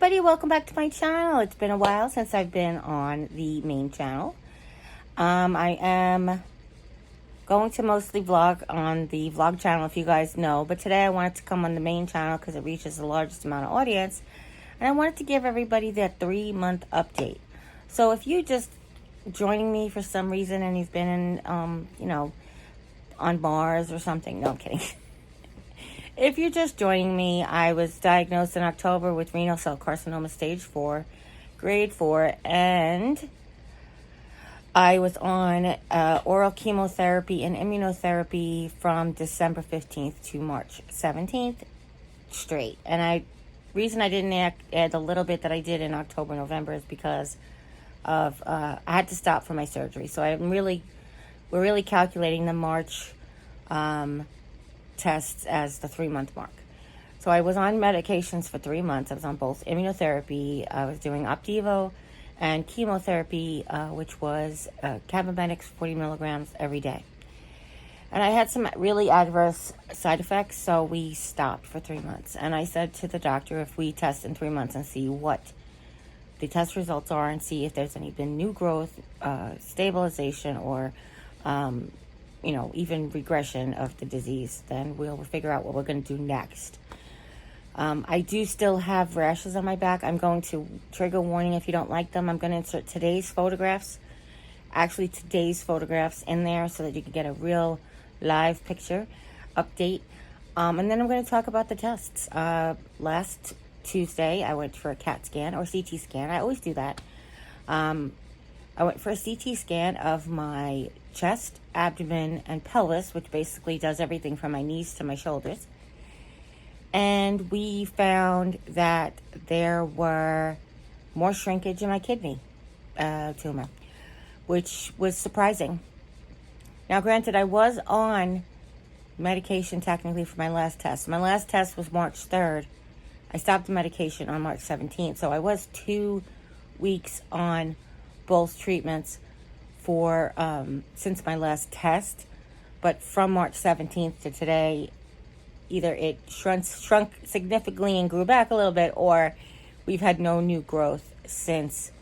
everybody, welcome back to my channel. It's been a while since I've been on the main channel. I am going to mostly vlog on the vlog channel, if you guys know, but today I wanted to come on the main channel because it reaches the largest amount of audience, and I wanted to give everybody that 3-month update. So if you just joining me for some reason and you've been in, on Mars or something, no, I'm kidding. If you're just joining me, I was diagnosed in October with renal cell carcinoma stage 4, grade 4, and I was on oral chemotherapy and immunotherapy from December 15th to March 17th straight. And reason I didn't add the little bit that I did in October, November is because of I had to stop for my surgery. So we're really calculating the March tests as the 3-month mark. So I was on medications for 3 months. I was on both immunotherapy. I was doing Opdivo and chemotherapy, which was Cabometyx 40 milligrams every day. And I had some really adverse side effects, so we stopped for 3 months. And I said to the doctor, if we test in 3 months and see what the test results are and see if there's been new growth, stabilization, or even regression of the disease, then we'll figure out what we're going to do next. I do still have rashes on my back. I'm going to, trigger warning if you don't like them, I'm going to insert today's photographs in there so that you can get a real live picture update. And then I'm going to talk about the tests. Last Tuesday, I went for a CAT scan or CT scan. I always do that. I went for a CT scan of my chest, abdomen, and pelvis, which basically does everything from my knees to my shoulders. And we found that there were more shrinkage in my kidney tumor, which was surprising. Now, granted, I was on medication technically for my last test. My last test was March 3rd. I stopped the medication on March 17th, so I was 2 weeks on both treatments for since my last test. But from March 17th to today, either it shrunk significantly and grew back a little bit, or we've had no new growth since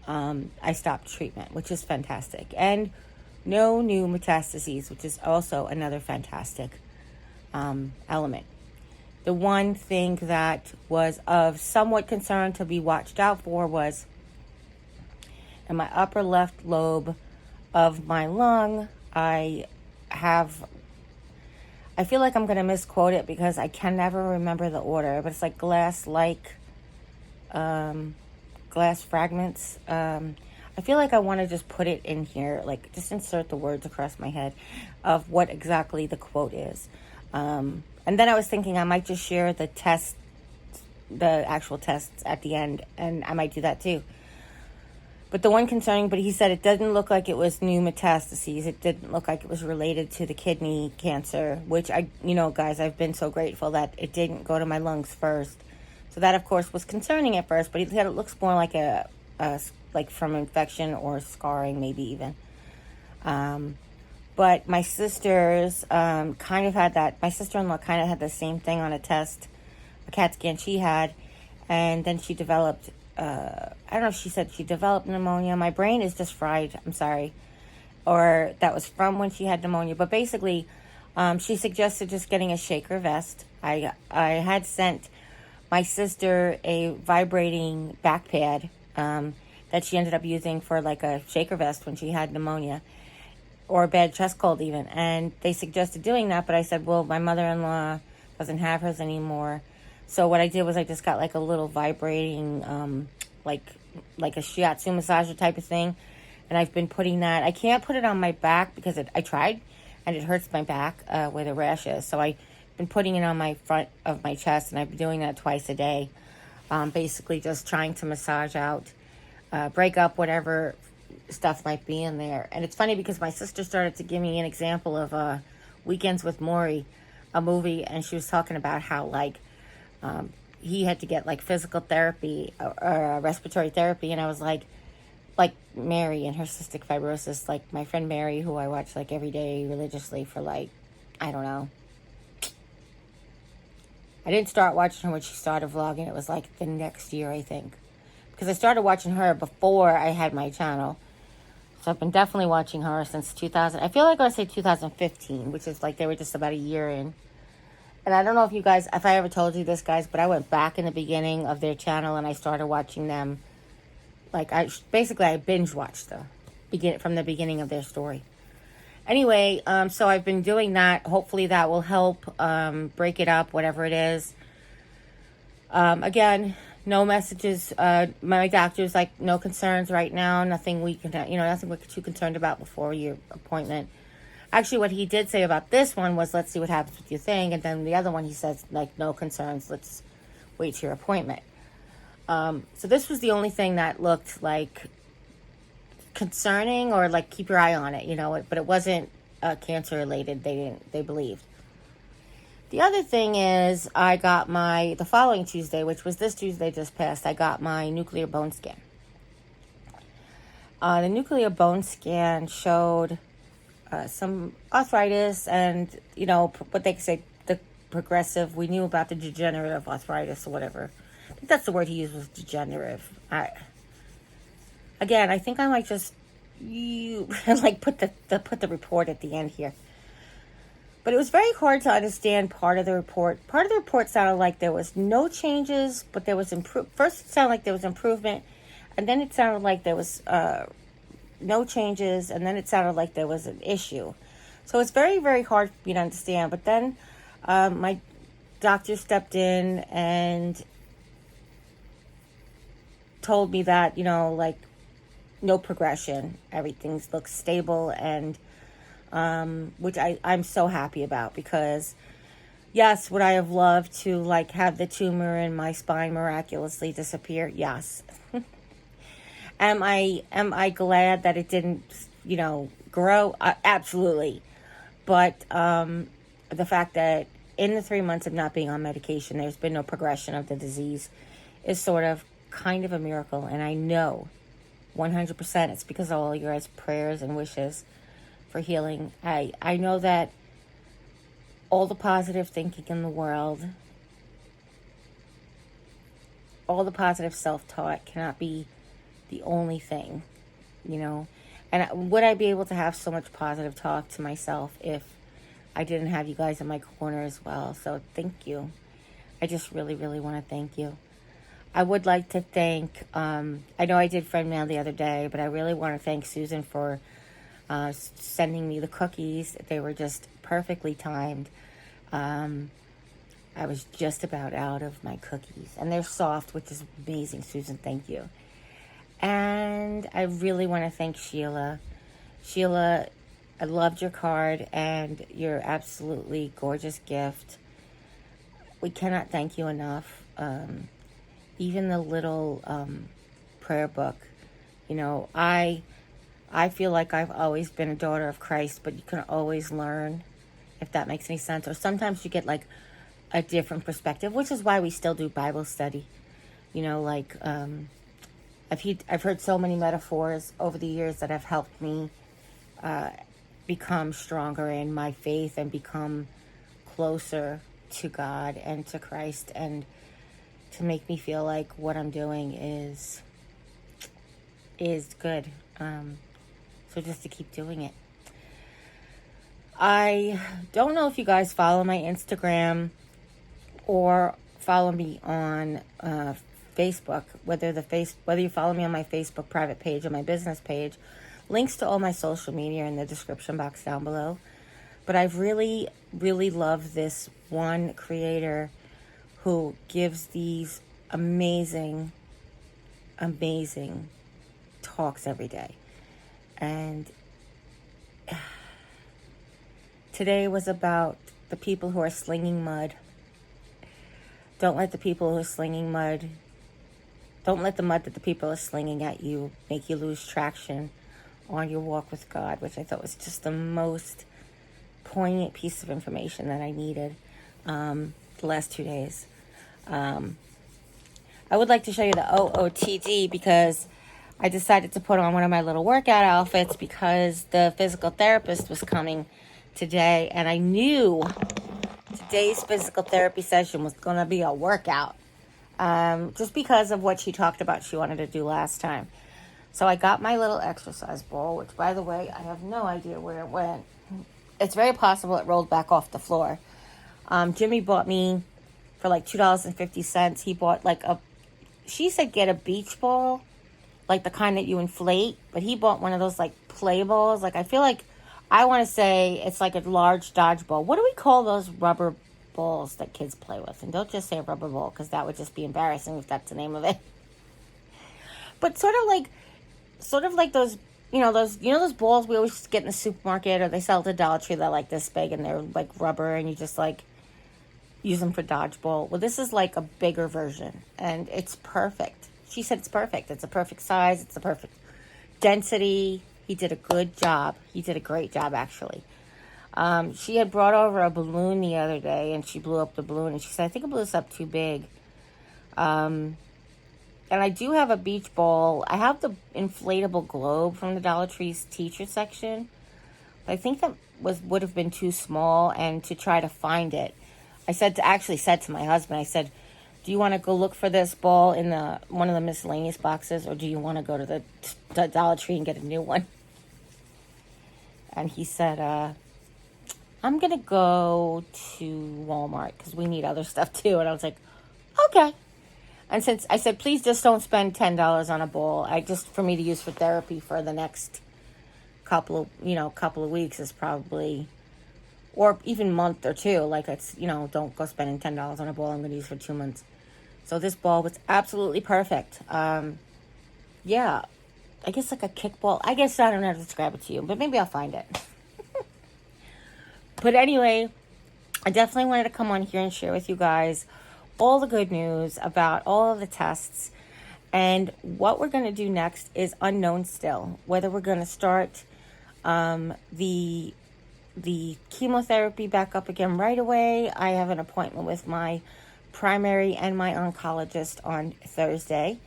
I stopped treatment, which is fantastic. And no new metastases, which is also another fantastic element. The one thing that was of somewhat concern to be watched out for was in my upper left lobe of my lung. I feel like I'm going to misquote it because I can never remember the order, but it's like glass fragments. I feel like I want to just put it in here, like just insert the words across my head of what exactly the quote is. And then I was thinking I might just share the actual tests at the end, and I might do that too. But the one concerning, but he said it doesn't look like it was new metastases. It didn't look like it was related to the kidney cancer, which guys, I've been so grateful that it didn't go to my lungs first. So that, of course, was concerning at first, but he said it looks more like like from infection or scarring, maybe even. But my sisters kind of had that. My sister-in-law kind of had the same thing on a test, a CAT scan she had, and then she developed, I don't know if she said she developed pneumonia. My brain is just fried, I'm sorry. Or that was from when she had pneumonia. But basically, she suggested just getting a shaker vest. I had sent my sister a vibrating back pad that she ended up using for like a shaker vest when she had pneumonia. Or a bad chest cold even. And they suggested doing that, but I said, well, my mother-in-law doesn't have hers anymore. So what I did was I just got like a little vibrating, like a shiatsu massager type of thing. And I've been putting that. I can't put it on my back because I tried, and it hurts my back where the rash is. So I've been putting it on my front of my chest, and I've been doing that twice a day. Basically just trying to massage out, break up whatever stuff might be in there. And it's funny because my sister started to give me an example of Weekends with Maury, a movie, and she was talking about how he had to get like physical therapy or respiratory therapy, and I was like Mary and her cystic fibrosis, like my friend Mary, who I watch like every day religiously for like, I don't know, I didn't start watching her when she started vlogging. It was like the next year, I think. Because I started watching her before I had my channel. So I've been definitely watching her since 2000. I feel like I say 2015, which is like they were just about a year in. And I don't know if you guys, if I ever told you this, guys, but I went back in the beginning of their channel and I started watching them. Like, I binge watched from the beginning of their story. Anyway, so I've been doing that. Hopefully that will help break it up, whatever it is. Again, no messages. My doctor's like, no concerns right now. Nothing nothing we're too concerned about before your appointment. Actually, what he did say about this one was, let's see what happens with your thing. And then the other one, he says, like, no concerns. Let's wait to your appointment. So this was the only thing that looked like concerning or like keep your eye on it, but it wasn't cancer related. They believed. The other thing is I got the following Tuesday, which was this Tuesday just passed, I got my nuclear bone scan. The nuclear bone scan showed some arthritis and, what they say, the progressive, we knew about the degenerative arthritis or whatever. I think that's the word he used, was degenerative. I think I might just put the report at the end here. But it was very hard to understand part of the report. Part of the report sounded like there was no changes, but there was first it sounded like there was improvement, and then it sounded like there was no changes, and then it sounded like there was an issue. So it's very, very hard for me to understand. But then my doctor stepped in and told me that, no progression. Everything looks stable, and which I'm so happy about, because yes, would I have loved to have the tumor in my spine miraculously disappear? Yes. Am I glad that it didn't, grow? Absolutely. But the fact that in the 3 months of not being on medication, there's been no progression of the disease is kind of a miracle. And I know 100% it's because of all your guys' prayers and wishes for healing. I know that all the positive thinking in the world, all the positive self-taught cannot be the only thing, And would I be able to have so much positive talk to myself if I didn't have you guys in my corner as well? So thank you. I just really, really want to thank you. I would like to thank, I know I did Friendmail the other day, but I really want to thank Susan for sending me the cookies. They were just perfectly timed. I was just about out of my cookies. And they're soft, which is amazing, Susan. Thank you. And I really want to thank Sheila. Sheila, I loved your card and your absolutely gorgeous gift. We cannot thank you enough. Even the little prayer book, I feel like I've always been a daughter of Christ, but you can always learn, if that makes any sense. Or sometimes you get a different perspective, which is why we still do Bible study. I've heard so many metaphors over the years that have helped me become stronger in my faith and become closer to God and to Christ, and to make me feel like what I'm doing is good. So just to keep doing it. I don't know if you guys follow my Instagram or follow me on Facebook, whether you follow me on my Facebook private page or my business page. Links to all my social media in the description box down below. But I've really, really loved this one creator who gives these amazing, amazing talks every day. And today was about the people who are slinging mud. Don't let the people who are slinging mud, don't let the mud that the people are slinging at you make you lose traction on your walk with God, which I thought was just the most poignant piece of information that I needed the last 2 days. I would like to show you the OOTD because I decided to put on one of my little workout outfits because the physical therapist was coming today, and I knew today's physical therapy session was going to be a workout. Just because of what she talked about she wanted to do last time. So I got my little exercise ball, which, by the way, I have no idea where it went. It's very possible it rolled back off the floor. Jimmy bought me for like $2.50. He bought like she said get a beach ball, like the kind that you inflate, but he bought one of those like play balls. Like I feel like I want to say it's like a large dodgeball. What do we call those rubber balls that kids play with? And don't just say rubber ball, because that would just be embarrassing if that's the name of it. But sort of like those those balls we always get in the supermarket, or they sell at the Dollar Tree. They're like this big and they're like rubber, and you just like use them for dodgeball. Well, this is like a bigger version, and it's perfect. She said it's perfect. It's a perfect size. It's a perfect density. He did a good job. He did a great job, actually. She had brought over a balloon the other day, and she blew up the balloon, and she said, I think it blew this up too big. And I do have a beach ball. I have the inflatable globe from the Dollar Tree's teacher section. But I think that would have been too small, and to try to find it, I said to my husband, I said, do you want to go look for this ball in one of the miscellaneous boxes, or do you want to go to the Dollar Tree and get a new one? And he said, I'm going to go to Walmart because we need other stuff too. And I was like, okay. And since I said, please just don't spend $10 on a ball, for me to use for therapy for the next couple of weeks is probably, or even month or two. Like don't go spending $10 on a ball I'm going to use for 2 months. So this ball was absolutely perfect. Yeah, I guess like a kickball. I guess I don't know how to describe it to you, but maybe I'll find it. But anyway, I definitely wanted to come on here and share with you guys all the good news about all of the tests. And what we're going to do next is unknown still. Whether we're going to start the chemotherapy back up again right away. I have an appointment with my primary and my oncologist on Thursday.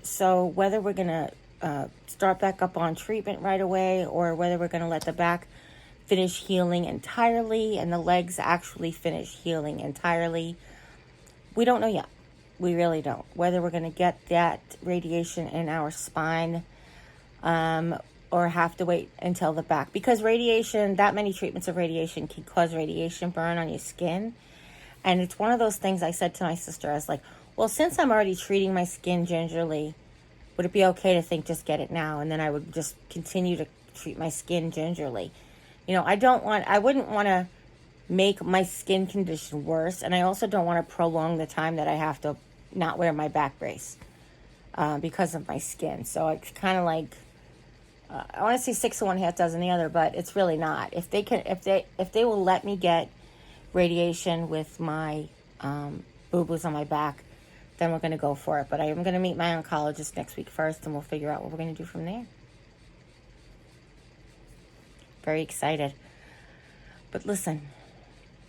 So whether we're going to start back up on treatment right away, or whether we're going to let the back finish healing entirely and the legs actually finish healing entirely, we don't know yet. We really don't. Whether we're going to get that radiation in our spine, or have to wait until the back. Because radiation, that many treatments of radiation can cause radiation burn on your skin. And it's one of those things I said to my sister. I was like, well, since I'm already treating my skin gingerly, would it be okay to think just get it now? And then I would just continue to treat my skin gingerly. I wouldn't want to make my skin condition worse. And I also don't want to prolong the time that I have to not wear my back brace because of my skin. So it's kind of like, I want to say 6 of one, half dozen the other, but it's really not. If they will let me get radiation with my boo-boos on my back, then we're going to go for it. But I am going to meet my oncologist next week first, and we'll figure out what we're going to do from there. Very excited. But listen,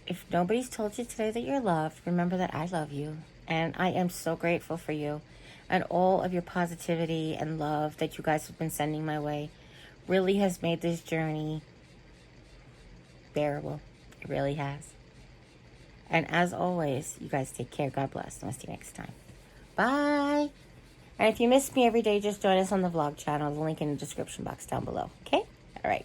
if nobody's told you today that you're loved, remember that I love you, and I am so grateful for you. And all of your positivity and love that you guys have been sending my way really has made this journey bearable. It really has. And as always, you guys take care. God bless. And I'll see you next time. Bye. And if you miss me every day, just join us on the vlog channel. The link in the description box down below. Okay? All right.